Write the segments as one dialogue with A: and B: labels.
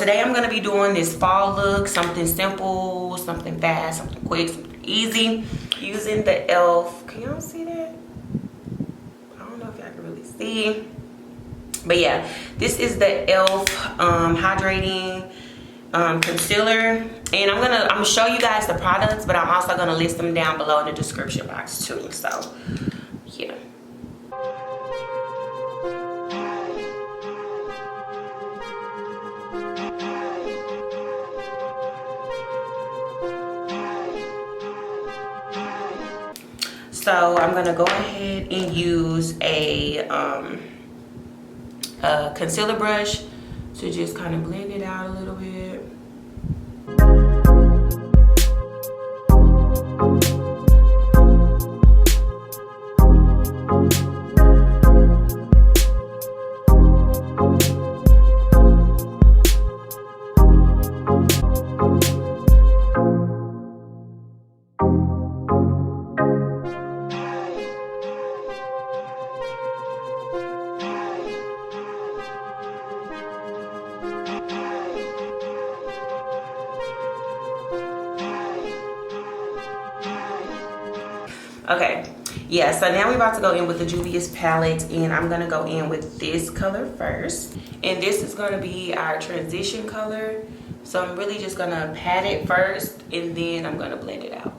A: today I'm gonna be doing this fall look, something simple, something fast, something quick, something easy, using the E.L.F. Can y'all see that? I don't know if y'all can really see, but yeah, this is the E.L.F. hydrating concealer, and I'm gonna show you guys the products, but I'm also gonna list them down below in the description box too. So yeah. So I'm gonna go ahead and use a concealer brush to just kind of blend it out a little bit. Okay, yeah, so now we're about to go in with the Juvias palette, and I'm gonna go in with this color first, and this is gonna be our transition color. So I'm really just gonna pat it first, and then I'm gonna blend it out.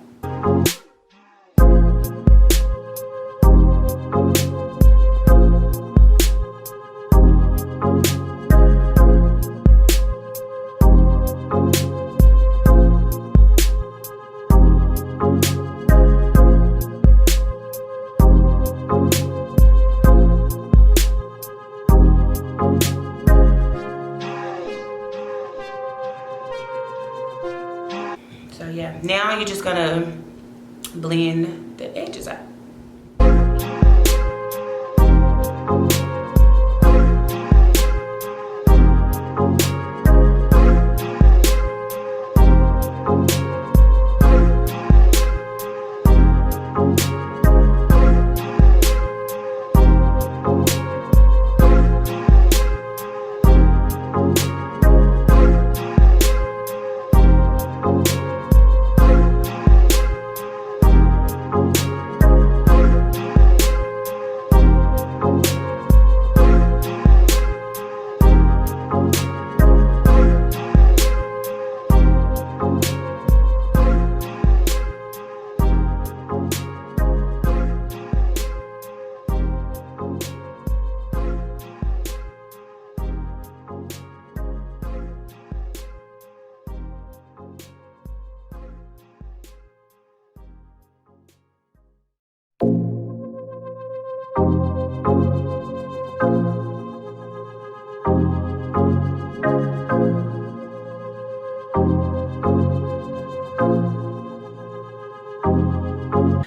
A: So yeah, now you're just gonna blend the edges out.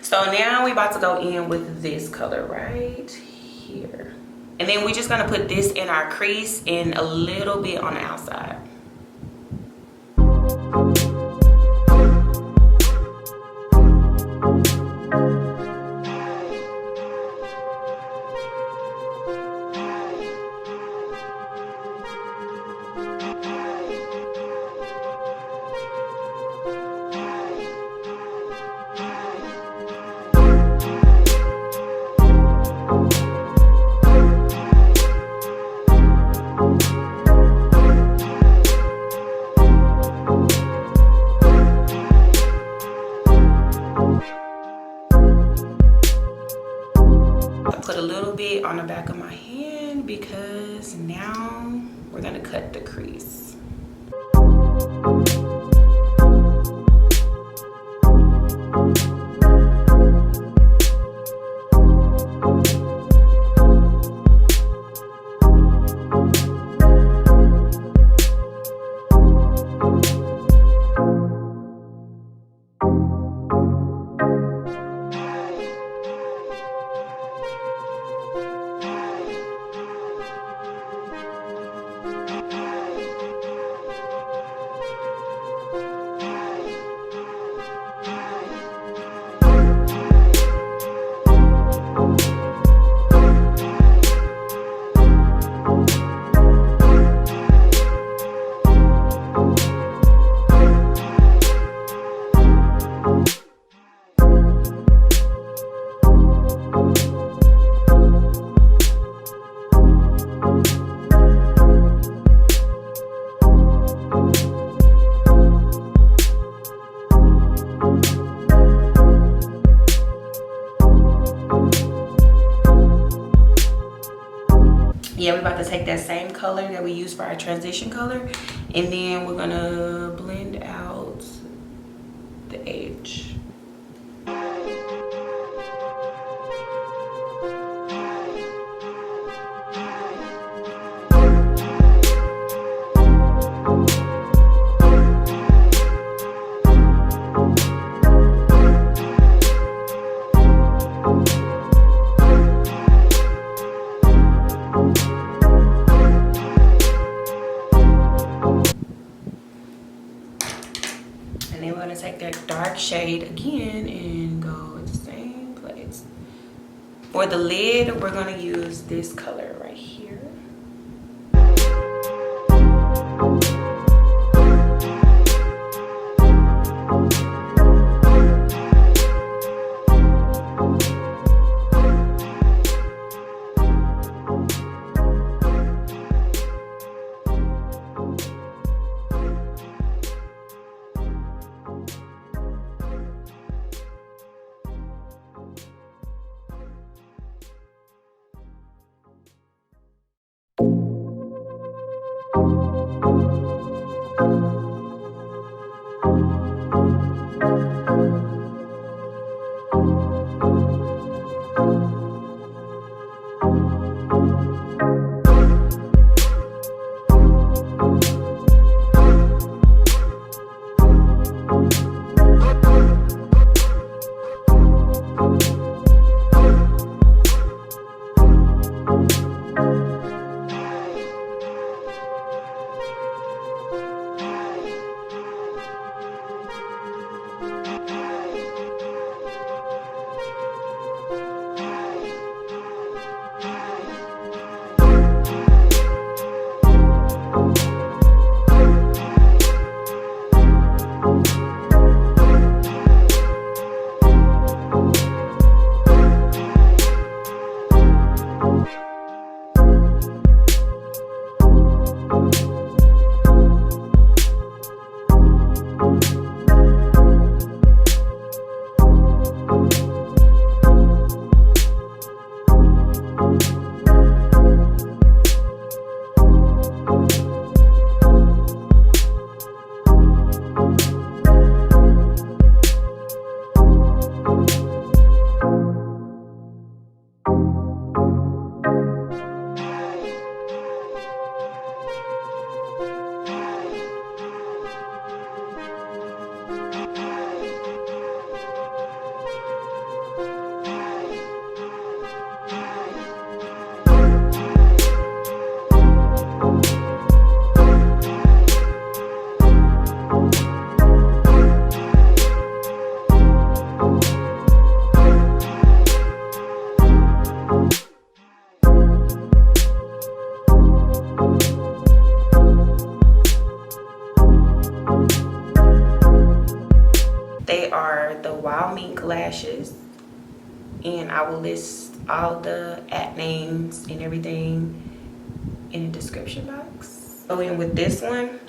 A: So now we're about to go in with this color right here. And then we're just gonna put this in our crease and a little bit on the outside. Put a little bit on the back of my hand because now we're gonna cut the crease. take that same color that we used for our transition color, and then we're gonna blend out the edge. Shade again and go at the same place. For the lid, we're going to use this color right here. Mink lashes, and I will list all the at names and everything in the description box. Go in with this one.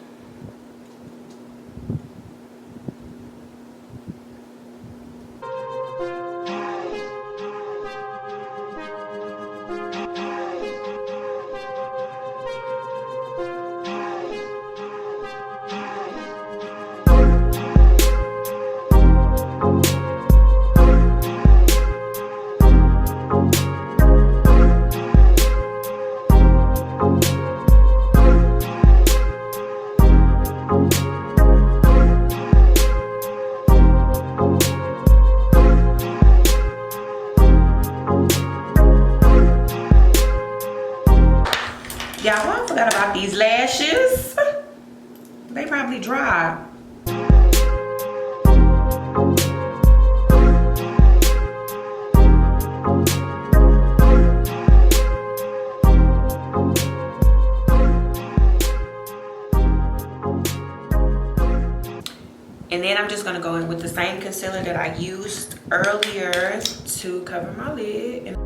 A: Y'all, I forgot about these lashes. They probably dry. And then I'm just gonna go in with the same concealer that I used earlier to cover my lid.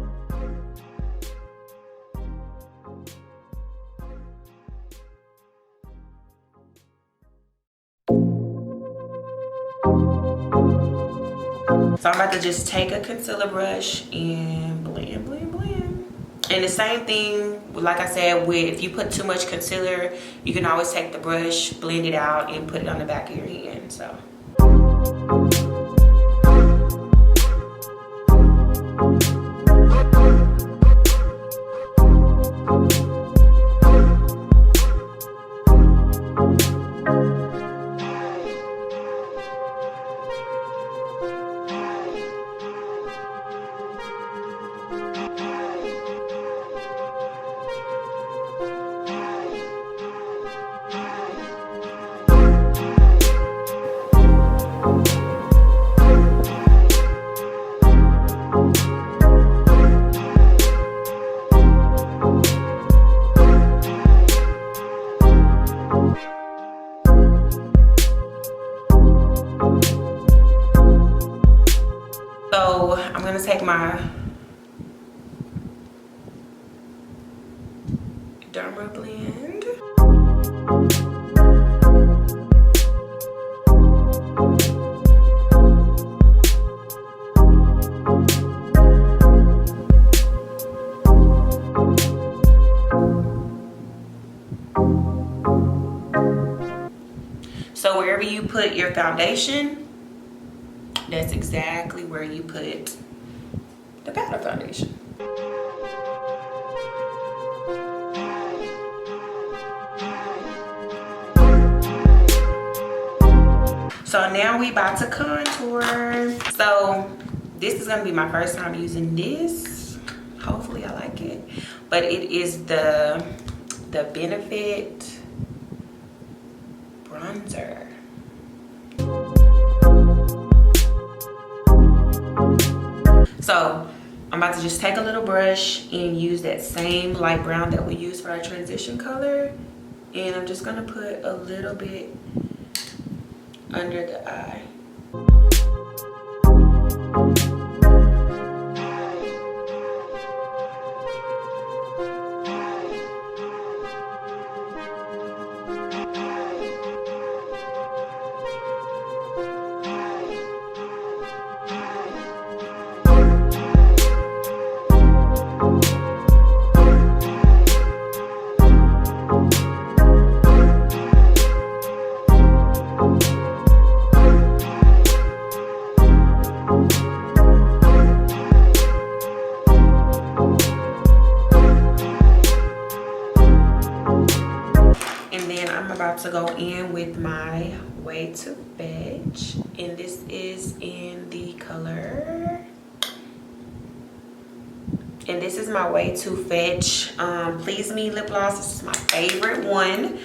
A: So I'm about to just take a concealer brush and blend, blend, blend. And the same thing, like I said, with if you put too much concealer, you can always take the brush, blend it out, and put it on the back of your hand. So. So I'm gonna take my Dermablend. So wherever you put your foundation, that's exactly where you put the powder foundation. So now we about to contour. So this is gonna be my first time using this. Hopefully I like it. But it is the Benefit bronzer. So I'm about to just take a little brush and use that same light brown that we used for our transition color, and I'm just gonna put a little bit under the eye. To go in with my Waytoofetchh, and this is in the color, and this is my Waytoofetchh Please Me lip gloss. This is my favorite one.